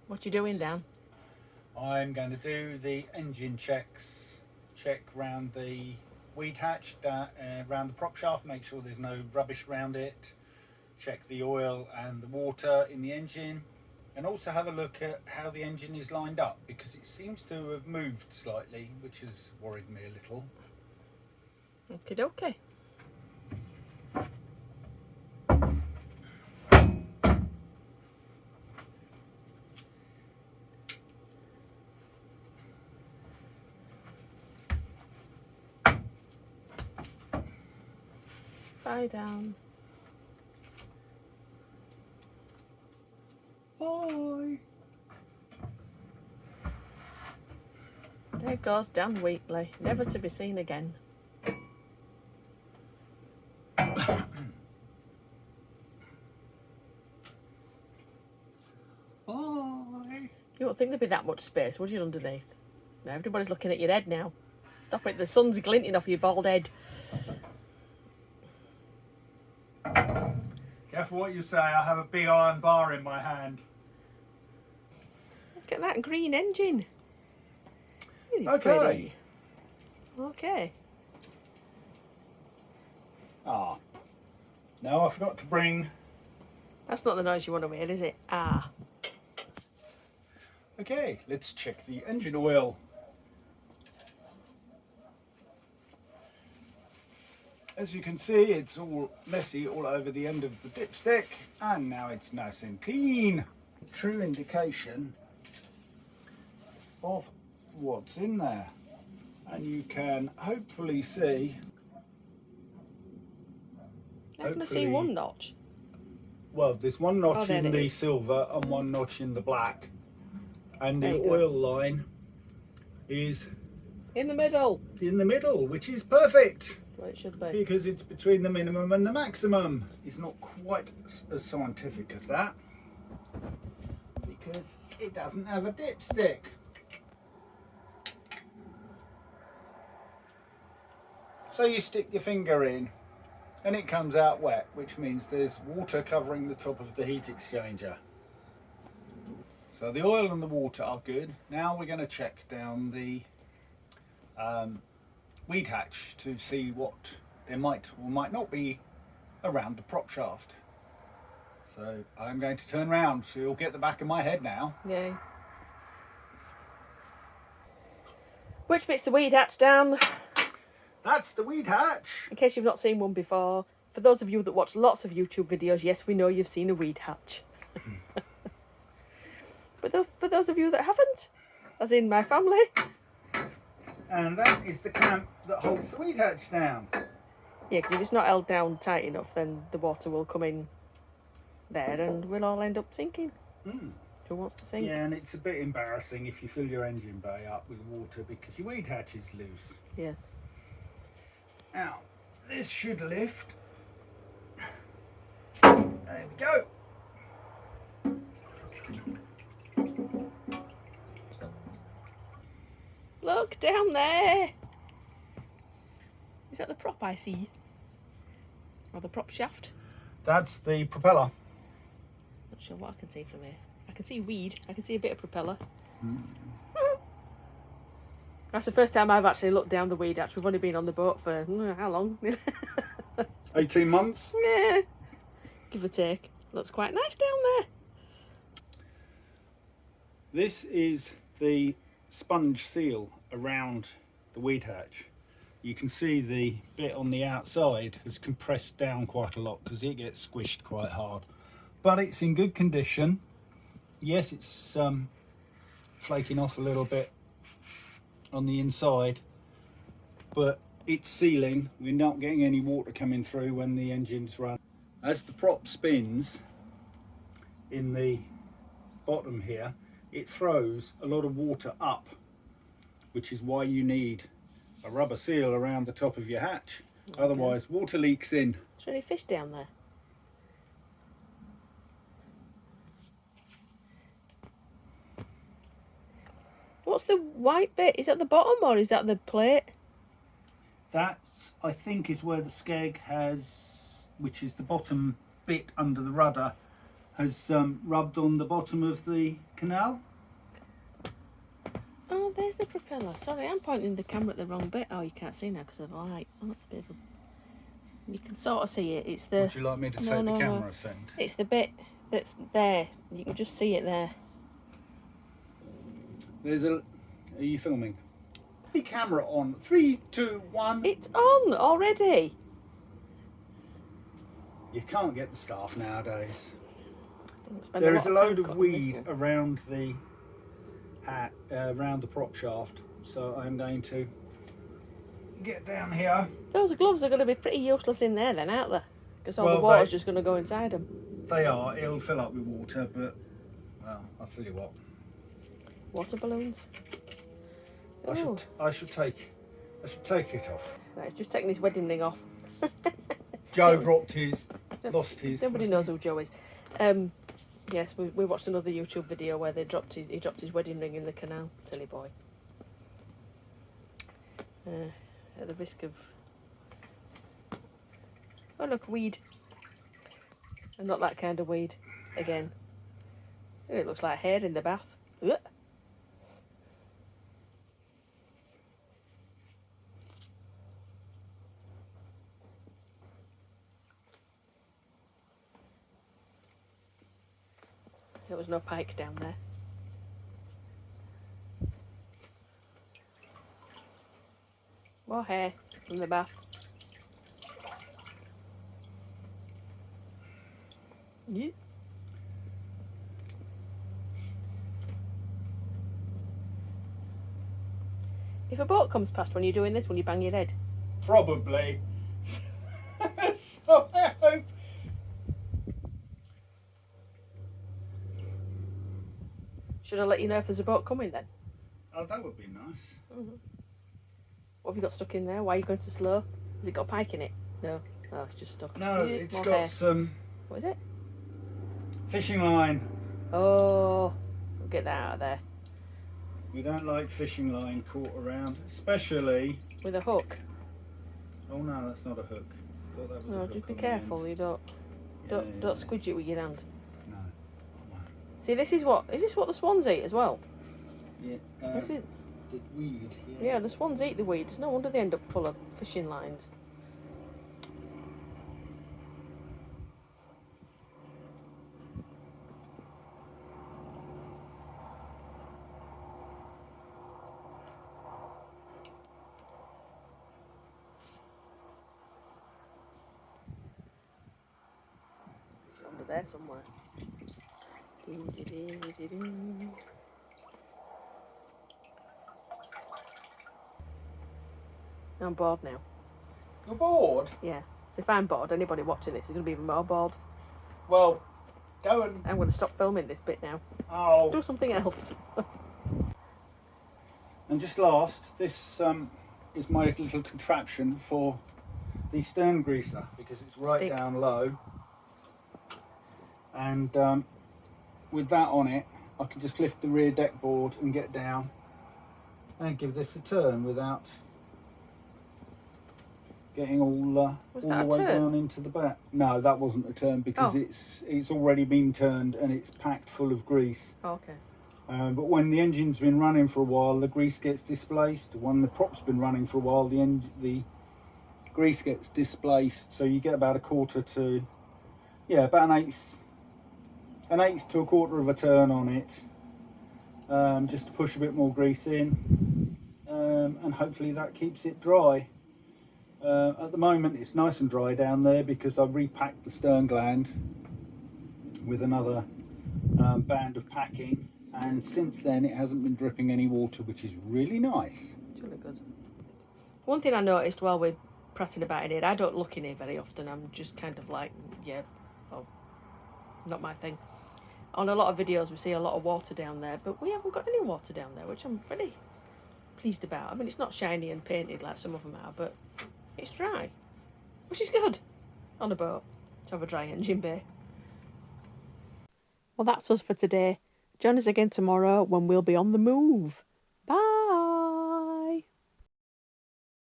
What you doing, Dan? I'm going to do the engine checks. Check round the weed hatch, round the prop shaft, make sure there's no rubbish around it. Check the oil and the water in the engine, and also have a look at how the engine is lined up, because it seems to have moved slightly, which has worried me a little. Okie dokie. Bye down. Bye. There goes Dan Wheatley, never to be seen again. Bye. You don't think there'd be that much space, would you, underneath? No, everybody's looking at your head now. Stop it, the sun's glinting off your bald head. Careful what you say, I have a big iron bar in my hand. Look at that green engine. Really Okay. pretty. Okay. Ah. Now I forgot to bring... That's not the noise you want to hear, is it? Ah. Okay, let's check the engine oil. As you can see, it's all messy all over the end of the dipstick, and now it's nice and clean. True indication of what's in there. And you can hopefully see... I can see one notch. Well, there's one notch there in it the is. silver and one notch in the black. And There the you go. oil line is In the middle. in the middle, which is perfect, Well, it should be. because it's between the minimum and the maximum. It's not quite as scientific as that, because it doesn't have a dipstick. So you stick your finger in and it comes out wet, which means there's water covering the top of the heat exchanger. So the oil and the water are good. Now we're going to check down the weed hatch to see what there might or might not be around the prop shaft. So I'm going to turn around so you'll get the back of my head now. Yay. Which bit's the weed hatch, Dan? That's the weed hatch. In case you've not seen one before. For those of you that watch lots of YouTube videos, yes, we know you've seen a weed hatch. But for those of you that haven't, as in my family. And that is the clamp that holds the weed hatch down. Yeah, because if it's not held down tight enough, then the water will come in there and we'll all end up sinking. Who wants to sink? Yeah, and it's a bit embarrassing if you fill your engine bay up with water because your weed hatch is loose. Yes. Now, this should lift. There we go. Look down there. Is that the prop I see? Or the prop shaft? That's the propeller. Not sure what I can see from here. I can see weed. I can see a bit of propeller. That's the first time I've actually looked down the weed hatch. We've only been on the boat for how long? 18 months. Yeah, give or take. Looks quite nice down there. This is the sponge seal around the weed hatch. You can see the bit on the outside has compressed down quite a lot because it gets squished quite hard. But it's in good condition. Yes, it's flaking off a little bit on the inside, but it's sealing. We're not getting any water coming through when the engine's run. As the prop spins in the bottom here, it throws a lot of water up, which is why you need a rubber seal around the top of your hatch. Okay. Otherwise water leaks in. Is there any fish down there? What's the white bit? Is that the bottom or is that the plate? That, I think, is where the skeg has, which is the bottom bit under the rudder, has rubbed on the bottom of the canal. Oh, there's the propeller. Sorry, I'm pointing the camera at the wrong bit. Oh, you can't see now because of the light. Oh, that's a bit of a... You can sort of see it. It's the... Would you like me to take the camera send? It's the bit that's there. You can just see it there. There's a... Are you filming? The camera on. 3, 2, 1. It's on already. You can't get the staff nowadays. There is a load of weed around the around the prop shaft, so I'm going to get down here. Those gloves are going to be pretty useless in there then, aren't they? Because all the water's just going to go inside them. They are. It'll fill up with water, but well, I'll tell you what. Water balloons. I should take it off. Right, just taking his wedding ring off. Joe dropped his, lost his. Nobody knows who Joe is. Yes, we watched another YouTube video where he dropped his wedding ring in the canal. Silly boy. At the risk of... Oh look, weed. And not that kind of weed. Again. It looks like hair in the bath. Ugh. There was no pike down there. More hair from the bath. Yeah. If a boat comes past when you're doing this, will you bang your head? Probably. So I hope. Should I let you know if there's a boat coming then? Oh, that would be nice. Mm-hmm. What have you got stuck in there? Why are you going so slow? Has it got a pike in it? No. Oh, it's just stuck. No, it's more got hair. some... What is it? Fishing line. Oh, we'll get that out of there. We don't like fishing line caught around, especially... With a hook? Oh no, that's not a hook. I thought that was a hook. Just be careful, you don't squidge it with your hand. No. See, is this what the swans eat as well? Yeah. This is... The weed. Yeah, the swans eat the weeds. No wonder they end up full of fishing lines. It's under there somewhere. I'm bored now. You're bored? Yeah. So if I'm bored, anybody watching this is going to be even more bored. Well, go and... I'm going to stop filming this bit now. Oh. Do something else. And just last, this is my little contraption for the stern greaser, because it's right down low. And with that on it, I can just lift the rear deck board and get down and give this a turn without getting all the way down into the back. No, that wasn't a turn because it's already been turned and it's packed full of grease. Oh, okay. But when the engine's been running for a while, the grease gets displaced. When the prop's been running for a while, the grease gets displaced. So you get about a quarter to, about an eighth to a quarter of a turn on it, just to push a bit more grease in, and hopefully that keeps it dry. At the moment it's nice and dry down there because I've repacked the stern gland with another band of packing, and since then it hasn't been dripping any water, which is really nice. It's really good. One thing I noticed while we're prattling about in here, I don't look in here very often. I'm just kind of like, not my thing. On a lot of videos we see a lot of water down there, but we haven't got any water down there, which I'm pretty pleased about. I mean, it's not shiny and painted like some of them are, but it's dry, which is good on a boat to have a dry engine bay. Well, that's us for today. Join us again tomorrow when we'll be on the move.